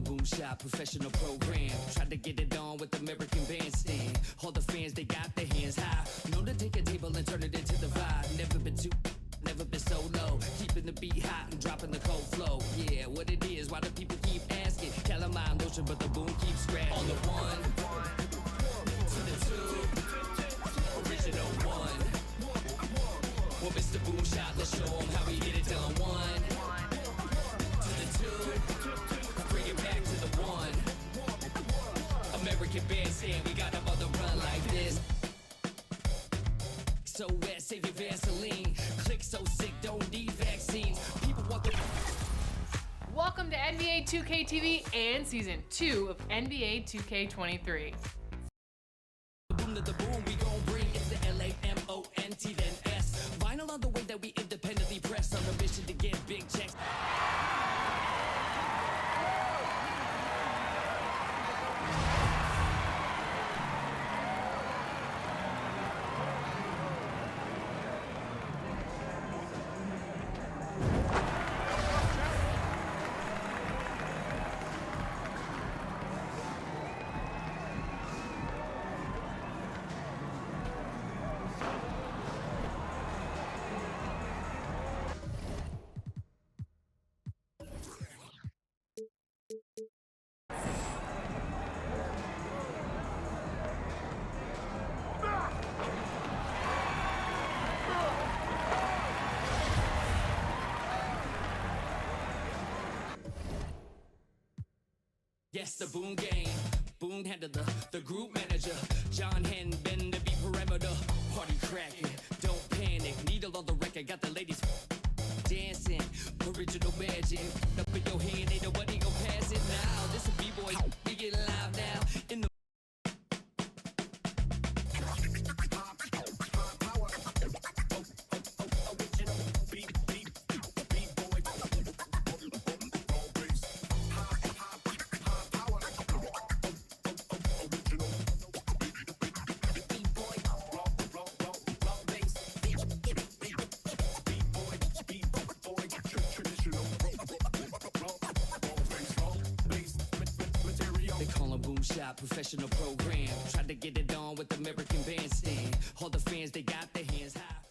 boom shop, professional program. Tried to get it on with American Bandstand. All the fans, they got their hands high. Known to take a table and turn it into the vibe. Never been too, never been so low. Keeping the beat hot and dropping the cold flow. Yeah, what it is, why do people keep asking? Calamine lotion, but the boom keeps scratching. On the one, to the two, original one. Well, Mr. Boom Shot, let's show him how we get it done. One, to the two, bring it back to the one. American Bandstand, we got them on the run like this. So wet, save your Vaseline. Click so sick, don't need vaccines. People want the... Welcome to NBA 2K TV and Season 2 of NBA 2K23. Boom to the boom, we gon' bring it's the LAMONT then S. Vinyl on the way that we independently press on a mission to get big checks. Yes, the Boom game. Boom handle the group manager. John Hen, bend to be perimeter. Party cracking, don't panic. Needle on the record, got the ladies dancing. Original magic. Up in your hand, ain't nobody gon' pass it now. This a B-boy, we get live now. In the shop, professional program. Tried to get it on with American Bandstand. All the fans, they got their hands high.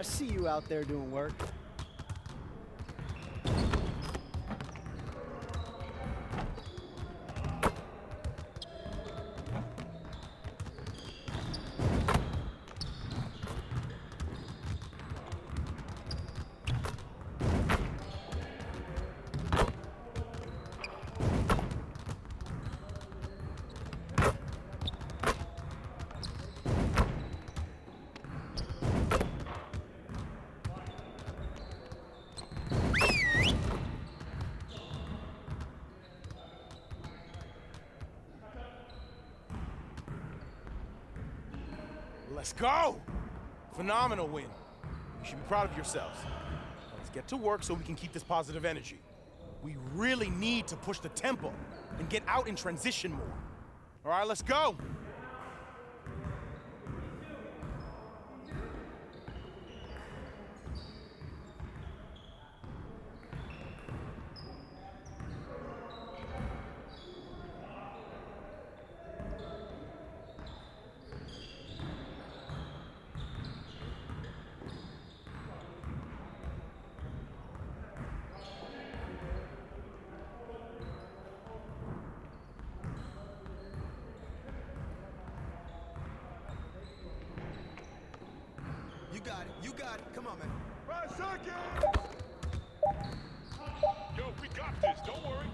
I see you out there doing work. Let's go! Phenomenal win. You should be proud of yourselves. Let's get to work so we can keep this positive energy. We really need to push the tempo and get out in transition more. All right, let's go! You got it. Come on, man. 5 seconds! Yo, we got this. Don't worry.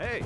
Hey.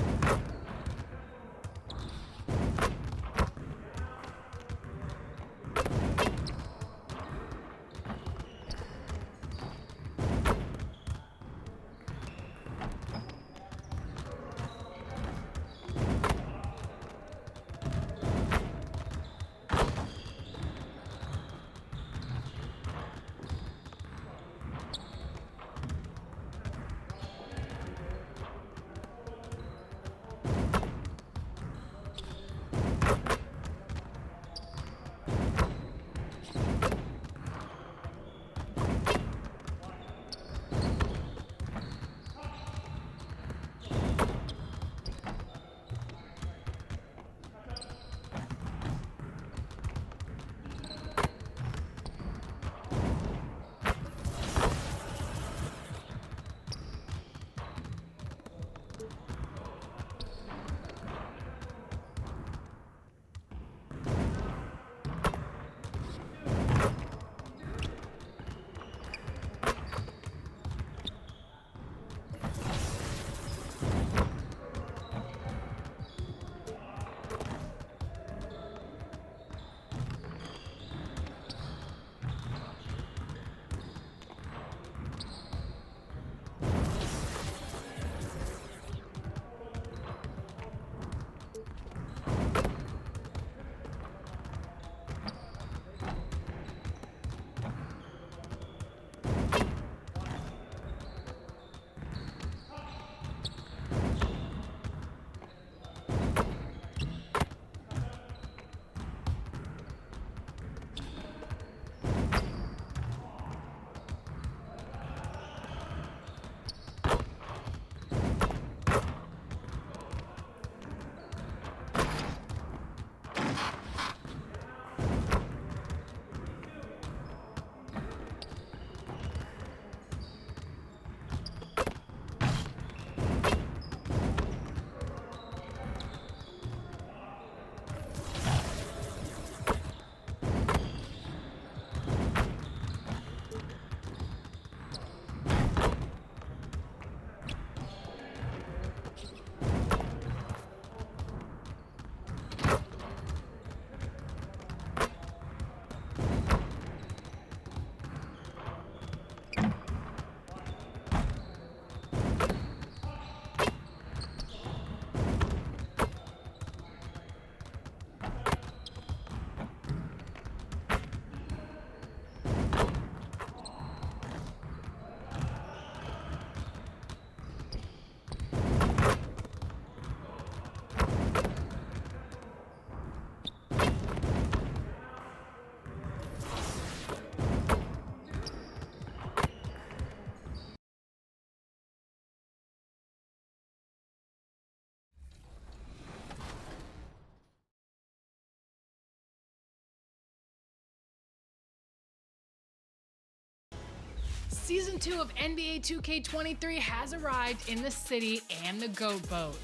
Season 2 of NBA 2K23 has arrived in the city and the Goat Boat.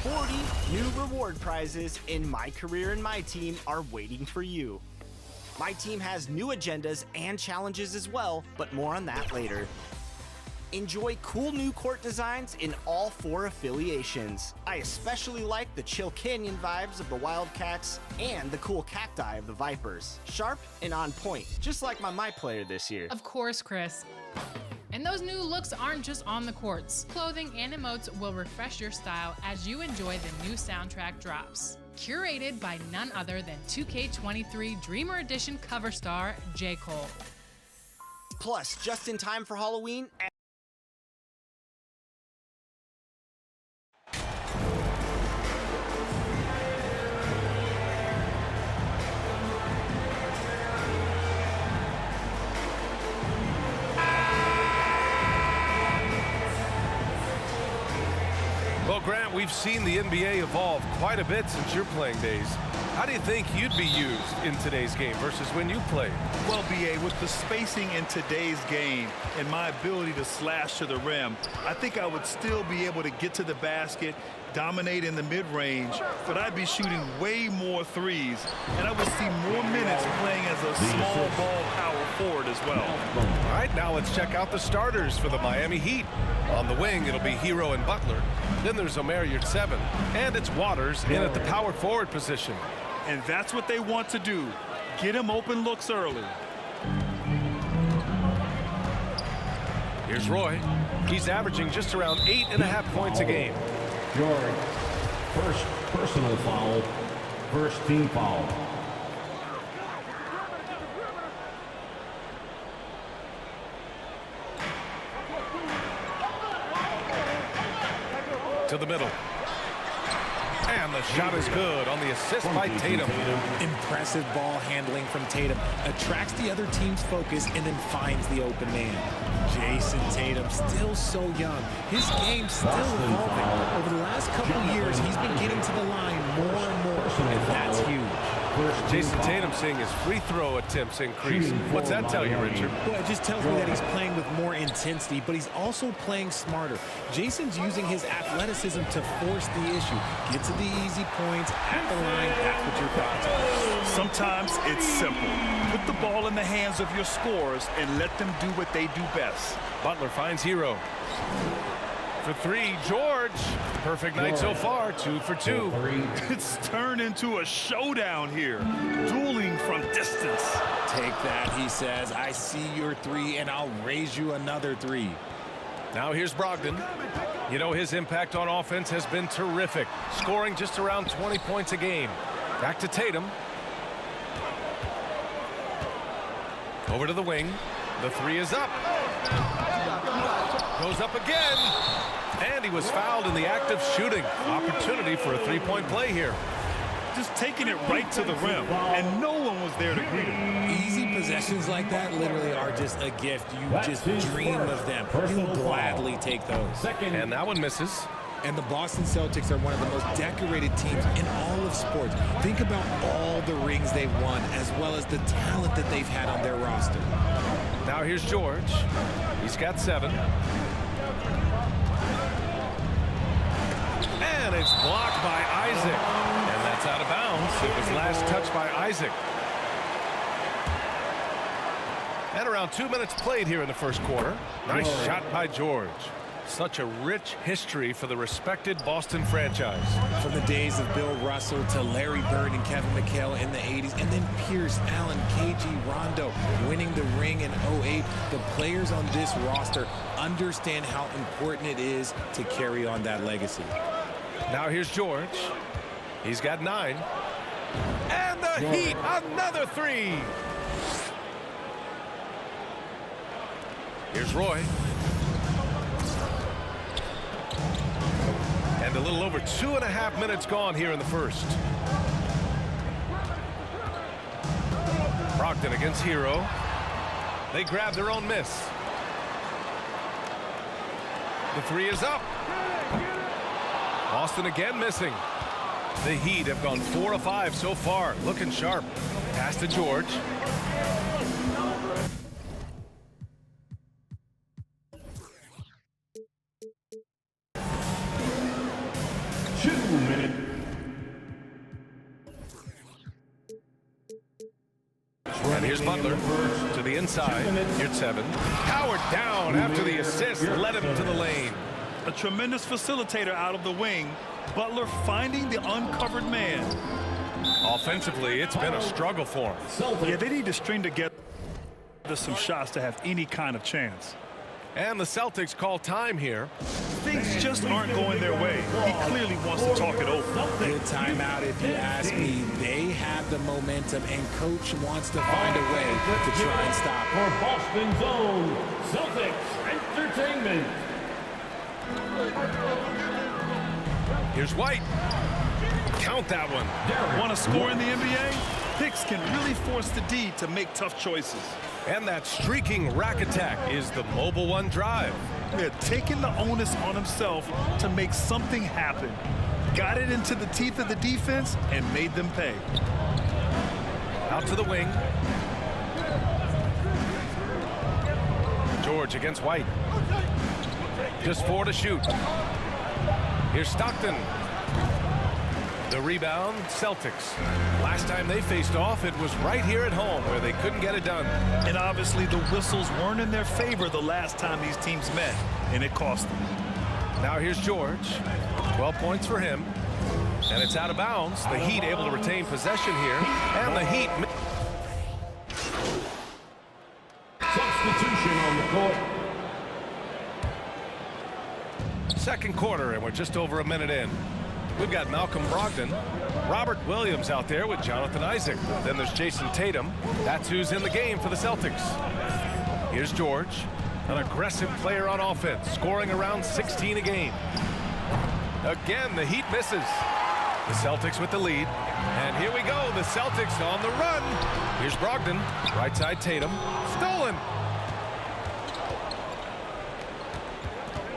40 new reward prizes in My Career and My Team are waiting for you. My team has new agendas and challenges as well, but more on that later. Enjoy cool new court designs in all 4 affiliations. I especially like the chill canyon vibes of the Wildcats and the cool cacti of the Vipers. Sharp and on point, just like my player this year. Of course, Chris. And those new looks aren't just on the courts. Clothing and emotes will refresh your style as you enjoy the new soundtrack drops. Curated by none other than 2K23 Dreamer Edition cover star J. Cole. Plus, just in time for Halloween, Well, Grant, we've seen the NBA evolve quite a bit since your playing days. How do you think you'd be used in today's game versus when you played? Well, BA, with the spacing in today's game and my ability to slash to the rim, I think I would still be able to get to the basket, dominate in the mid-range, but I'd be shooting way more threes, and I would see more minutes playing as a small ball power forward as well. All right, now let's check out the starters for the Miami Heat. On the wing, it'll be Hero and Butler. Then there's Omer there, you're 7. And it's Waters in at the power forward position. And that's what they want to do. Get him open looks early. Here's Roy. He's averaging just around 8.5 points a game. George, first personal foul, first team foul. To the middle. And the shot is good on the assist by Tatum. Impressive ball handling from Tatum. Attracts the other team's focus and then finds the open man. Jason Tatum, still so young. His game's still evolving. Over the last couple years, he's been getting to the line more and more, and that's huge. Jason Tatum seeing his free throw attempts increase. What's that tell you, Richard? Well, it just tells me that he's playing with more intensity, but he's also playing smarter. Jason's using his athleticism to force the issue. Get to the easy points at the line. That's what your thoughts are. Sometimes it's simple. Put the ball in the hands of your scorers and let them do what they do best. Butler finds Hero. For 3, George. Perfect night so far, 2 for 2. It's turned into a showdown here. Dueling from distance. Take that, he says. I see your 3, and I'll raise you another 3. Now here's Brogdon. You know, his impact on offense has been terrific, scoring just around 20 points a game. Back to Tatum. Over to the wing. The 3 is up. Goes up again. And he was fouled in the act of shooting. Opportunity for a 3-point play here. Just taking it right to the rim, and no one was there to greet him. Easy possessions like that literally are just a gift. You just dream of them. You will gladly take those. And that one misses. And the Boston Celtics are one of the most decorated teams in all of sports. Think about all the rings they've won, as well as the talent that they've had on their roster. Now here's George. He's got 7. And it's blocked by Isaac. And that's out of bounds. It was last touched by Isaac. And around 2 minutes played here in the first quarter. Nice shot by George. Such a rich history for the respected Boston franchise. From the days of Bill Russell to Larry Bird and Kevin McHale in the 80s, and then Pierce, Allen, KG, Rondo winning the ring in 08. The players on this roster understand how important it is to carry on that legacy. Now here's George. He's got 9. And the Heat, another 3. Here's Roy. And a little over 2.5 minutes gone here in the first. Brogdon against Hero. They grab their own miss. The 3 is up. Boston again missing. The Heat have gone 4 of 5 so far. Looking sharp. Pass to George. And here's Butler to the inside. Here's 7. Powered down after the assist led him to the lane. A tremendous facilitator out of the wing. Butler finding the uncovered man. Offensively, it's been a struggle for him. Yeah, they need to string together some shots to have any kind of chance. And the Celtics call time here. Things just aren't going their way. He clearly wants to talk it over. Good timeout if you ask me. They have the momentum, and coach wants to find a way to try and stop it. For Boston's own Celtics Entertainment. Here's White. Count that one. Want to score in the NBA? Hicks can really force the D to make tough choices. And that streaking rack attack is the Mobile One drive. They're taking the onus on himself to make something happen. Got it into the teeth of the defense and made them pay. Out to the wing. George against White. Just 4 to shoot. Here's Stockton. The rebound, Celtics. Last time they faced off, it was right here at home where they couldn't get it done. And obviously the whistles weren't in their favor the last time these teams met, and it cost them. Now here's George. 12 points for him. And it's out of bounds. The Heat able to retain possession here. And the Heat. Substitution on the court. Second quarter, and we're just over a minute in. We've got Malcolm Brogdon, Robert Williams out there with Jonathan Isaac. Then there's Jason Tatum. That's who's in the game for the Celtics. Here's George, an aggressive player on offense, scoring around 16 a game. Again, the Heat misses. The Celtics with the lead. And here we go, the Celtics on the run. Here's Brogdon, right side Tatum, stolen.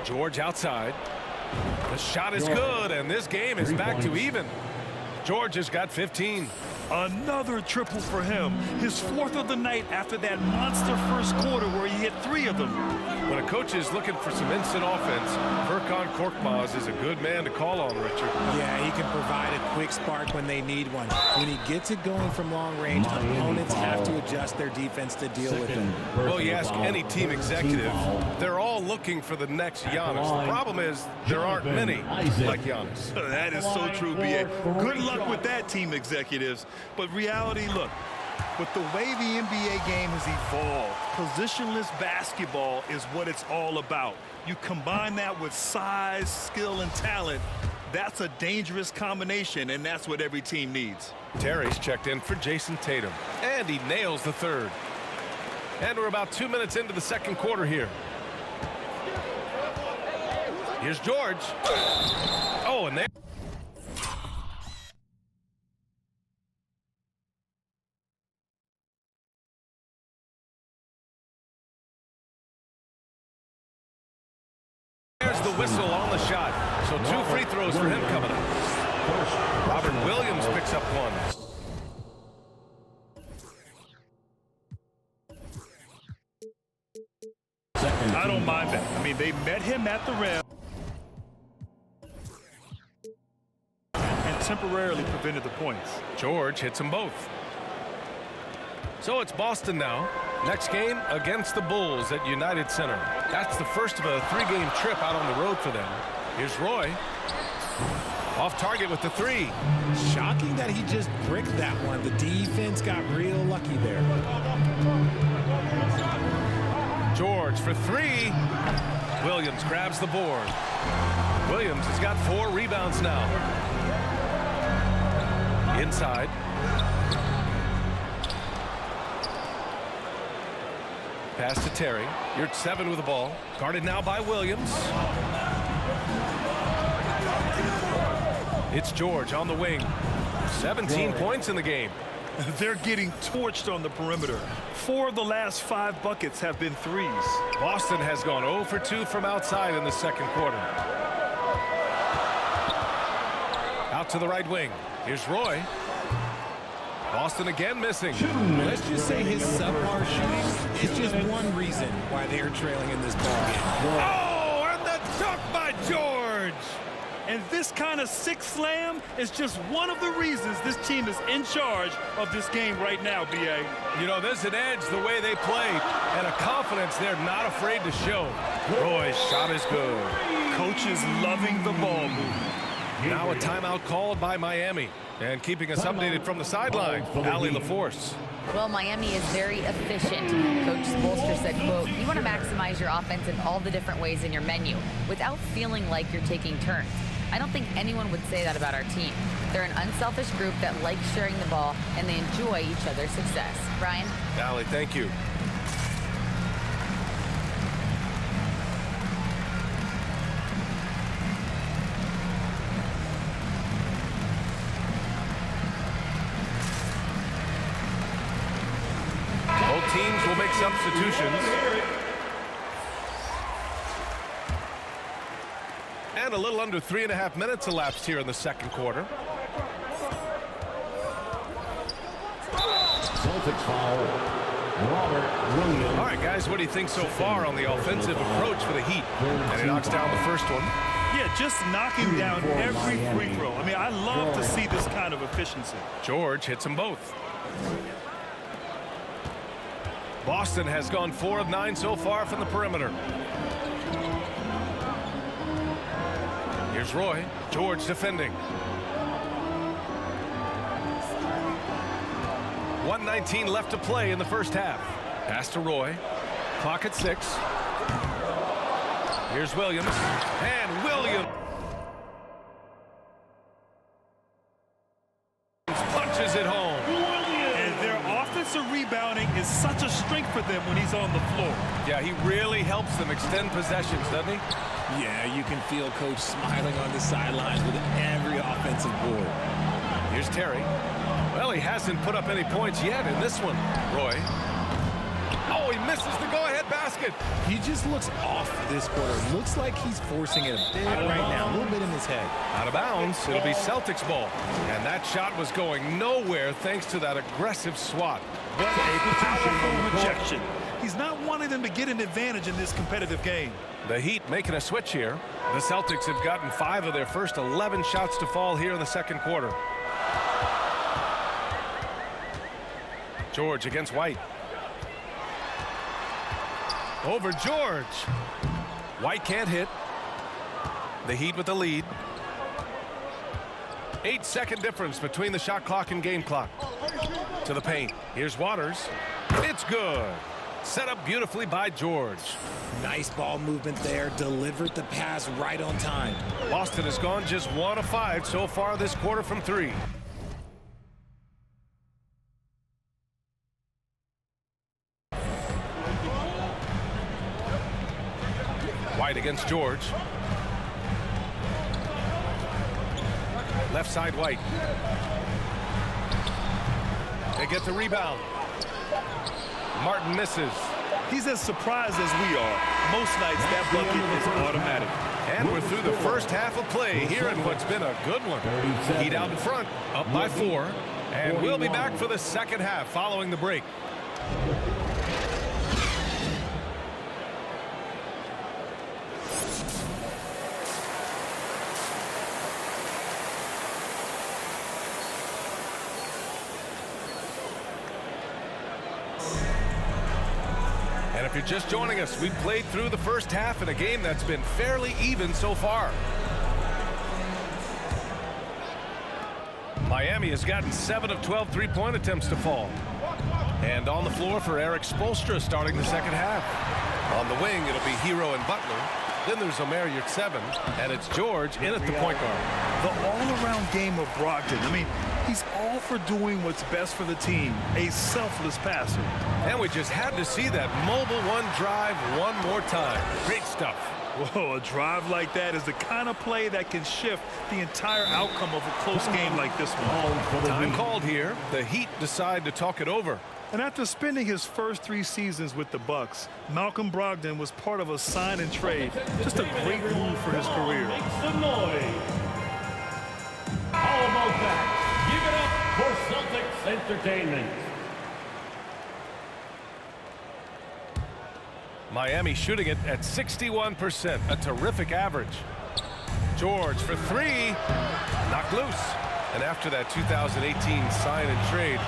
George outside. The shot is good, and this game is back to even. George has got 15. Another triple for him. His 4th of the night after that monster first quarter where he hit 3 of them. When a coach is looking for some instant offense, Furkan Korkmaz is a good man to call on, Richard. Yeah, he can provide a quick spark when they need one. When he gets it going from long range, opponents have to adjust their defense to deal with him. Well, you ask any team executive, they're all looking for the next Giannis. The problem is there aren't many like Giannis. That is so true, B.A. Good luck with that, team executives. But reality, look, with the way the NBA game has evolved, positionless basketball is what it's all about. You combine that with size, skill, and talent, that's a dangerous combination, and that's what every team needs. Terry's checked in for Jason Tatum, and he nails the third. And we're about 2 minutes into the second quarter here. Here's George. Oh, and there. There's the whistle on the shot. So 2 free throws for him coming up. Robert Williams picks up one. I don't mind that. I mean, they met him at the rim and temporarily prevented the points. George hits them both. So it's Boston now. Next game against the Bulls at United Center. That's the first of a 3-game trip out on the road for them. Here's Roy. Off target with the 3. Shocking that he just bricked that one. The defense got real lucky there. George for 3. Williams grabs the board. Williams has got 4 rebounds now. Inside. Pass to Terry. You're at 7 with the ball. Guarded now by Williams. It's George on the wing. 17 points in the game. They're getting torched on the perimeter. 4 of the last 5 buckets have been threes. Boston has gone 0 for 2 from outside in the second quarter. Out to the right wing. Here's Roy. Boston again missing. Let's just say his subpar shooting is just one reason why they are trailing in this ballgame. Oh, and the dunk by George! And this kind of sick slam is just one of the reasons this team is in charge of this game right now, B.A. You know, there's an edge the way they play and a confidence they're not afraid to show. Roy's shot is good. Coach is loving the ball movement. Now a timeout called by Miami. And keeping us updated from the sideline, Allie LaForce. Well, Miami is very efficient. Coach Spoelstra said, quote, "You want to maximize your offense in all the different ways in your menu without feeling like you're taking turns." I don't think anyone would say that about our team. They're an unselfish group that likes sharing the ball, and they enjoy each other's success. Brian? Allie, thank you. Both teams will make substitutions. And a little under 3.5 minutes elapsed here in the second quarter. Celtics foul. Robert Williams. All right, guys, what do you think so far on the offensive approach for the Heat? And he knocks down the first one. Yeah, just knocking down every free throw. I mean, I love to see this kind of efficiency. George hits them both. Boston has gone 4 of 9 so far from the perimeter. Here's Roy. George defending. 1:19 left to play in the first half. Pass to Roy. Clock at 6. Here's Williams. And Williams punches it home. And their offensive rebounding is such a strength for them when he's on the floor. Yeah, he really helps them extend possessions, doesn't he? Yeah, you can feel Coach smiling on the sidelines with every offensive board. Here's Terry. Well, he hasn't put up any points yet in this one. Roy. Oh, he misses the go-ahead basket. He just looks off this quarter. Looks like he's forcing it a bit right now, a little bit in his head. Out of bounds. It'll be Celtics ball. And that shot was going nowhere thanks to that aggressive swat. What a powerful rejection. He's not wanting them to get an advantage in this competitive game. The Heat making a switch here. The Celtics have gotten 5 of their first 11 shots to fall here in the second quarter. George against White. Over George. White can't hit. The Heat with the lead. 8-second difference between the shot clock and game clock. To the paint. Here's Waters. It's good. Set up beautifully by George. Nice ball movement there. Delivered the pass right on time. Boston has gone just 1 of 5 so far this quarter from 3. White against George. Left side White. They get the rebound. Martin misses. He's as surprised as we are. Most nights that bucket is automatic. And we're through the first half of play here in what's been a good one. Heat out in front, up by 4. And we'll be back for the second half following the break. And if you're just joining us, we've played through the first half in a game that's been fairly even so far. Miami has gotten 7 of 12 three-point attempts to fall. And on the floor for Eric Spoelstra starting the second half. On the wing, it'll be Hero and Butler. Then there's Omer Yurtseven, and it's George in at the point guard. The all-around game of Brogdon. I mean, he's all for doing what's best for the team. A selfless passer. And we just had to see that mobile one drive one more time. Great stuff. Whoa, a drive like that is the kind of play that can shift the entire outcome of a close game like this one. Time called here. The Heat decide to talk it over. And after spending his first 3 seasons with the Bucks, Malcolm Brogdon was part of a sign and trade. Just a great move for his career. Make some noise. How about that? Give it up for Celtics Entertainment. Miami shooting it at 61%, a terrific average. George for 3, knocked loose. And after that 2018 sign and trade,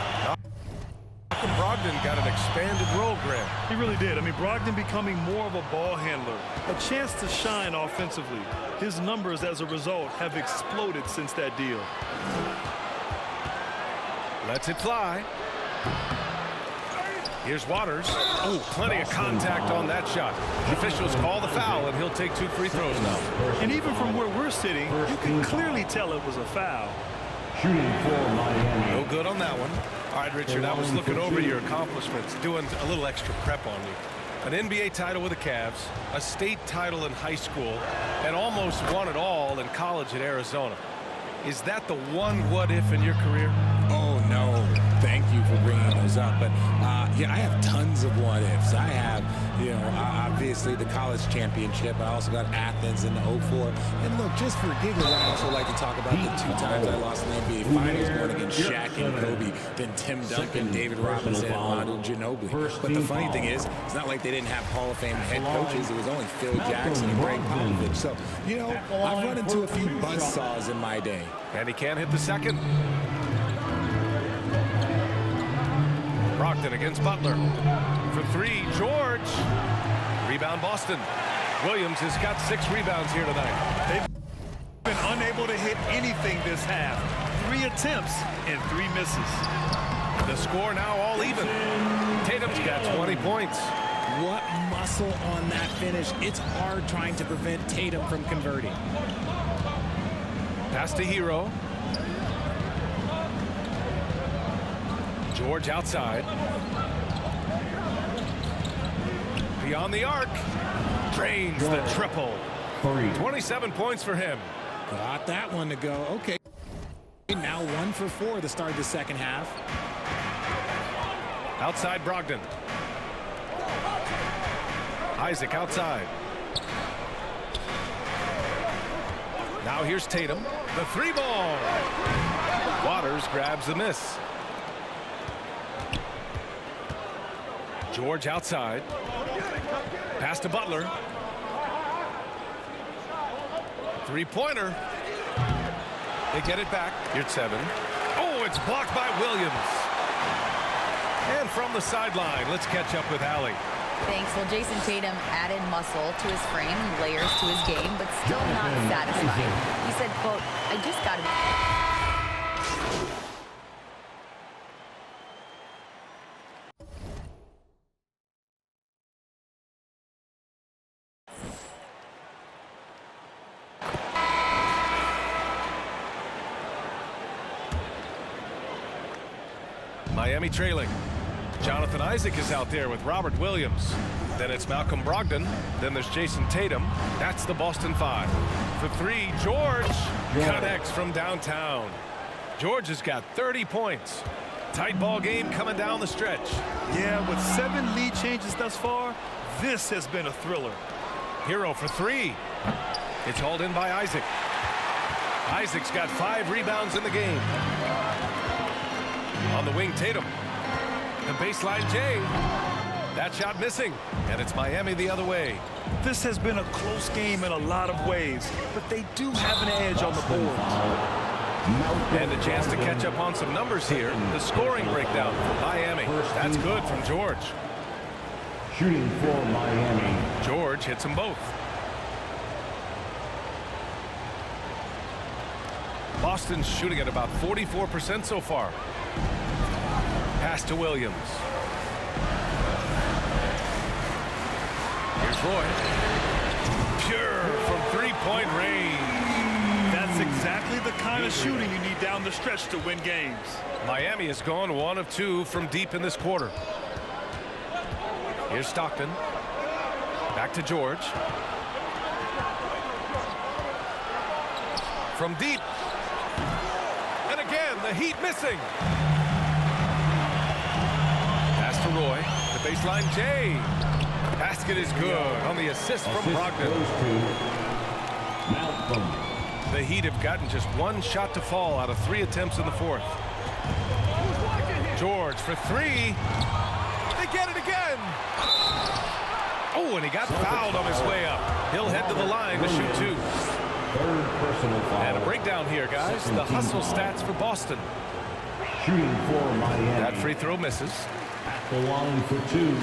Brogdon got an expanded role, Grant. He really did. I mean, Brogdon becoming more of a ball handler, a chance to shine offensively. His numbers as a result have exploded since that deal. Lets it fly. Here's Waters. Oh, plenty of contact on that shot. Officials call the foul, and he'll take 2 free throws now. And even from where we're sitting, you can clearly tell it was a foul. Shooting for Miami. No good on that one. All right, Richard, I was looking over your accomplishments, doing a little extra prep on you. An NBA title with the Cavs, a state title in high school, and almost won it all in college at Arizona. Is that the one what-if in your career? Oh, no. Thank you for bringing those up. But, yeah, I have tons of what-ifs. I have, you know, obviously the college championship. I also got Athens in the 04. And, look, just for giggles, I also like to talk about the 2 times I lost in the NBA Finals, going against Shaq and Kobe, then Tim Duncan, David Robinson, and Manu Ginobili. But the funny thing is, it's not like they didn't have Hall of Fame head coaches. It was only Phil Jackson and Greg Popovich. So, you know, I've run into a few buzzsaws in my day. And he can't hit the second. Brogdon against Butler. For 3, George. Rebound Boston. Williams has got 6 rebounds here tonight. unable to hit anything this half. 3 attempts and 3 misses. The score now all even. Tatum's got 20 points. What muscle on that finish. It's hard trying to prevent Tatum from converting. Pass to Hero. George outside. Beyond the arc. Drains the triple. 27 points for him. Got that one to go. Okay. Now 1 for 4 to start the second half. Outside Brogdon. Isaac outside. Now here's Tatum. The 3 ball. Waters grabs the miss. George outside. Pass to Butler. 3-pointer. They get it back. Here's 7. Oh, it's blocked by Williams. And from the sideline, let's catch up with Allie. Thanks. Well, Jason Tatum added muscle to his frame and layers to his game, but still not satisfied. He said, quote, I just got to... Miami trailing. Jonathan Isaac is out there with Robert Williams. Then it's Malcolm Brogdon. Then there's Jason Tatum. That's the Boston 5. For 3, George connects from downtown. George has got 30 points. Tight ball game coming down the stretch. Yeah, with 7 lead changes thus far, this has been a thriller. Hero for 3. It's hauled in by Isaac. Isaac's got 5 rebounds in the game. On the wing, Tatum. The baseline, Jay. That shot missing, and it's Miami the other way. This has been a close game in a lot of ways, but they do have an edge on the board. And a chance to catch up on some numbers here. The scoring breakdown for Miami. That's good from George. Shooting for Miami. George hits them both. Boston's shooting at about 44% so far. Pass to Williams. Here's Roy. Pure from 3-point range. That's exactly the kind of shooting you need down the stretch to win games. Miami has gone 1 of 2 from deep in this quarter. Here's Stockton. Back to George. From deep. And again, the Heat missing. Pass to Roy. The baseline, Jay. Basket is good on the assist from Brogdon. The Heat have gotten just 1 shot to fall out of 3 attempts in the 4th. George for 3. They get it again. Oh, and he got fouled on his way up. He'll head to the line to shoot 2. Third personal foul. And a breakdown here, guys. The hustle stats for Boston. Shooting for Miami. That free throw misses. At the line for 2.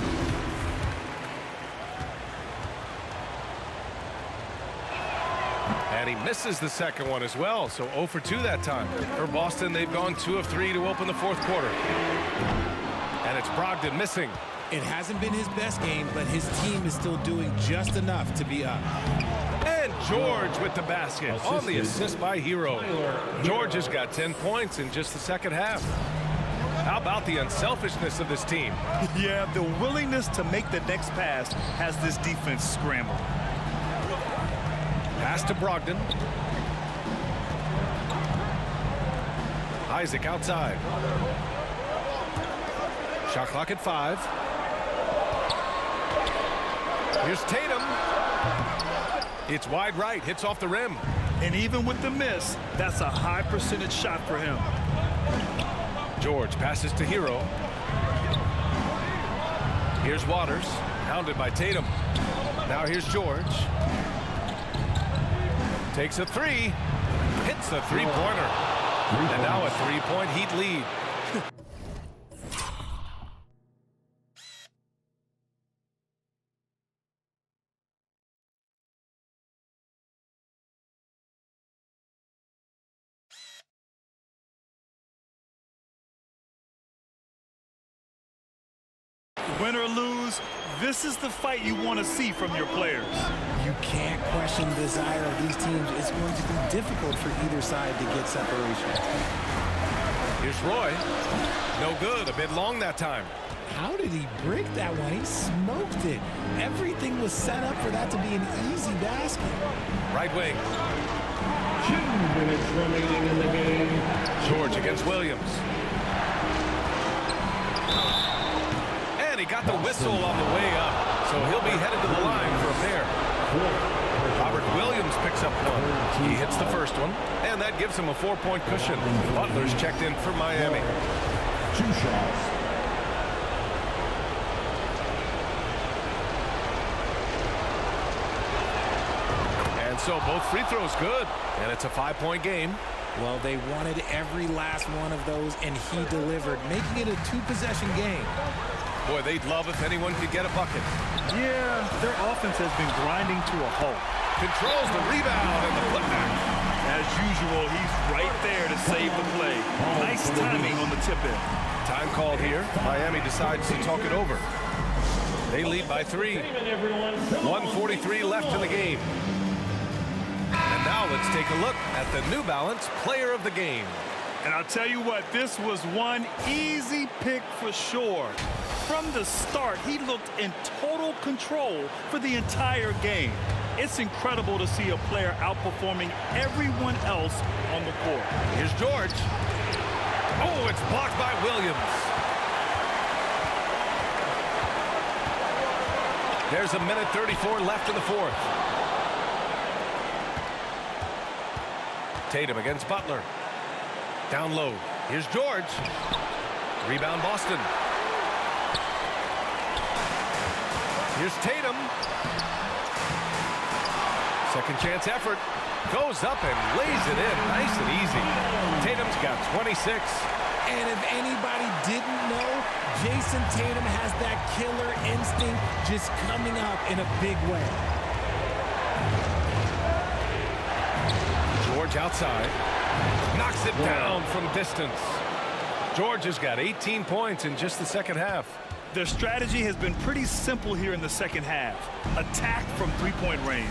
And he misses the second one as well, so 0 for 2 that time. For Boston, they've gone 2 of 3 to open the 4th quarter. And it's Brogdon missing. It hasn't been his best game, but his team is still doing just enough to be up. And George with the basket on the assist by Hero. George has got 10 points in just the second half. How about the unselfishness of this team? Yeah, the willingness to make the next pass has this defense scrambled. Pass to Brogdon. Isaac outside. Shot clock at 5. Here's Tatum. It's wide right, hits off the rim. And even with the miss, that's a high percentage shot for him. George passes to Hero. Here's Waters, hounded by Tatum. Now here's George. Takes a 3, hits the 3-pointer. And now a 3-point Heat lead. Win or lose, this is the fight you want to see from your players. You can't question the desire of these teams. It's going to be difficult for either side to get separation. Here's Roy. No good. A bit long that time. How did he break that one? He smoked it. Everything was set up for that to be an easy basket. Right wing. 2 minutes remaining in the game. George against Williams. And he got the whistle on the way up, so he'll be headed to the line for a pair. Robert Williams picks up one. He hits the first one, and that gives him a 4-point cushion. Butler's checked in for Miami. 2 shots. And so both free throws good, and it's a 5-point game. Well, they wanted every last one of those, and he delivered, making it a 2-possession game. Boy, they'd love if anyone could get a bucket. Yeah, their offense has been grinding to a halt. Controls the rebound and the putback. As usual, he's right there to save the play. Nice timing on the tip-in. Time called here. Miami decides to talk it over. They lead by 3. 1:43 left in the game. And now let's take a look at the New Balance Player of the Game. And I'll tell you what, this was one easy pick for sure. From the start, he looked in total control for the entire game. It's incredible to see a player outperforming everyone else on the court. Here's George. Oh, it's blocked by Williams. There's a minute 34 left in the fourth. Tatum against Butler. Down low. Here's George. Rebound Boston. Here's Tatum. Second chance effort. Goes up and lays it in. Nice and easy. Tatum's got 26. And if anybody didn't know, Jason Tatum has that killer instinct just coming out in a big way. George outside. Knocks it down from distance. George has got 18 points in just the second half. Their strategy has been pretty simple here in the second half. Attack from three-point range.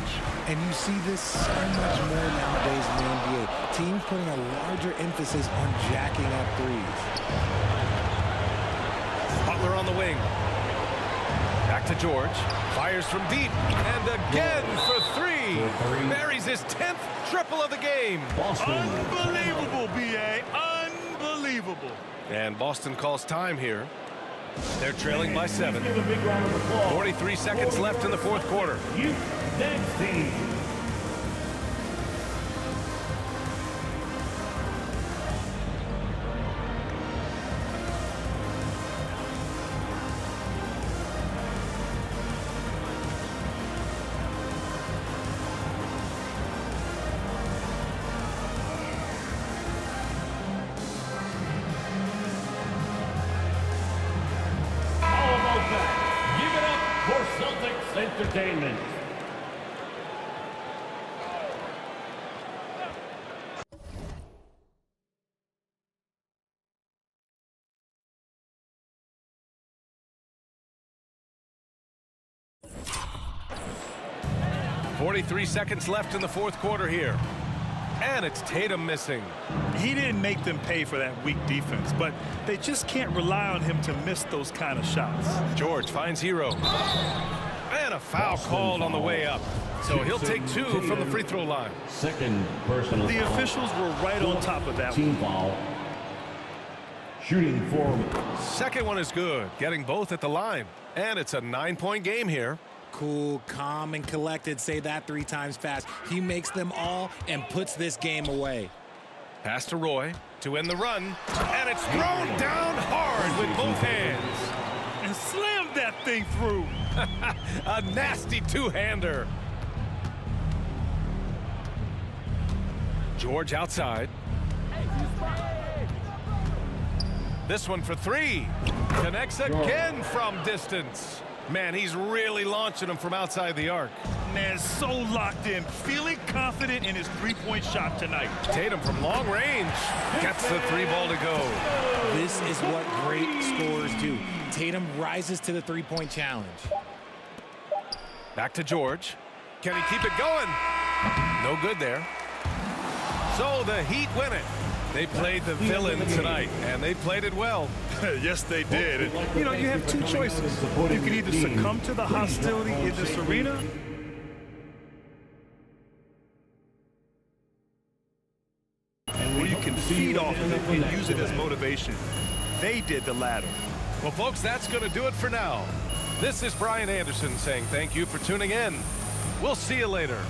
And you see this so much more nowadays in the NBA. Teams putting a larger emphasis on jacking up threes. Butler on the wing. Back to George. Fires from deep. And again for 3. Buries his 10th triple of the game. Unbelievable, B.A. Unbelievable. And Boston calls time here. They're trailing by 7. 43 seconds left in the fourth quarter. Next team. Entertainment. .43 seconds left in the fourth quarter here. And it's Tatum missing. He didn't make them pay for that weak defense, but they just can't rely on him to miss those kind of shots. George finds Hero. And a foul called on the way up. So he'll take 2 from the free throw line. Second personal The officials were right on top of that one. Team foul. Shooting forward. Second one is good. Getting both at the line. And it's a 9-point game here. Cool, calm, and collected. Say that 3 times fast. He makes them all and puts this game away. Pass to Roy to end the run. And it's thrown down hard with both hands. And slammed that thing through. A nasty two-hander. George outside. This one for 3. Connects again from distance. Man, he's really launching them from outside the arc. Man, so locked in, feeling confident in his three-point shot tonight. Tatum from long range. Gets the 3 ball to go. This is what great scorers do. Tatum rises to the three-point challenge. Back to George. Can he keep it going? No good there. So the Heat win it. They played the villain tonight, and they played it well. Yes, they did. And, you know, you have two choices. You can either succumb to the hostility in this arena, or you can feed off of it and use it as motivation. They did the latter. Well, folks, that's going to do it for now. This is Brian Anderson saying thank you for tuning in. We'll see you later.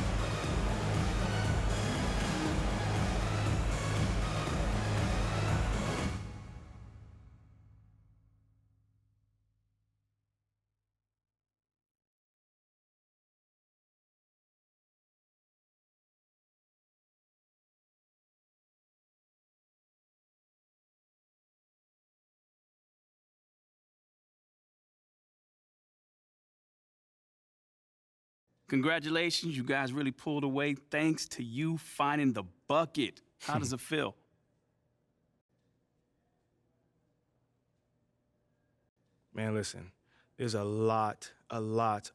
Congratulations, you guys really pulled away thanks to you finding the bucket. How does it feel? Man, listen, there's a lot of love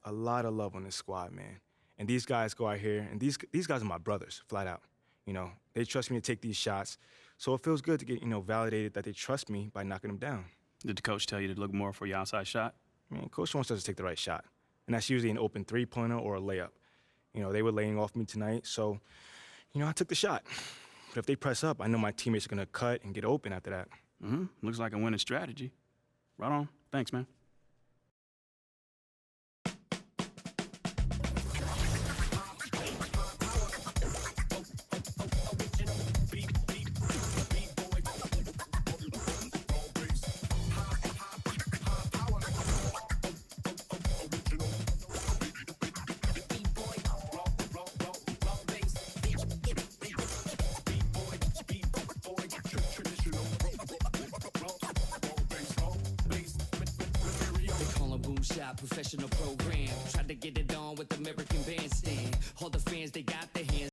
on this squad, man. And these guys go out here, and these guys are my brothers, flat out. You know, they trust me to take these shots, so it feels good to get, validated that they trust me by knocking them down. Did the coach tell you to look more for your outside shot? Man, coach wants us to take the right shot. And that's usually an open three-pointer or a layup. They were laying off me tonight, so, I took the shot. But if they press up, I know my teammates are going to cut and get open after that. Looks like a winning strategy. Right on. Thanks, man. Professional program, tried to get it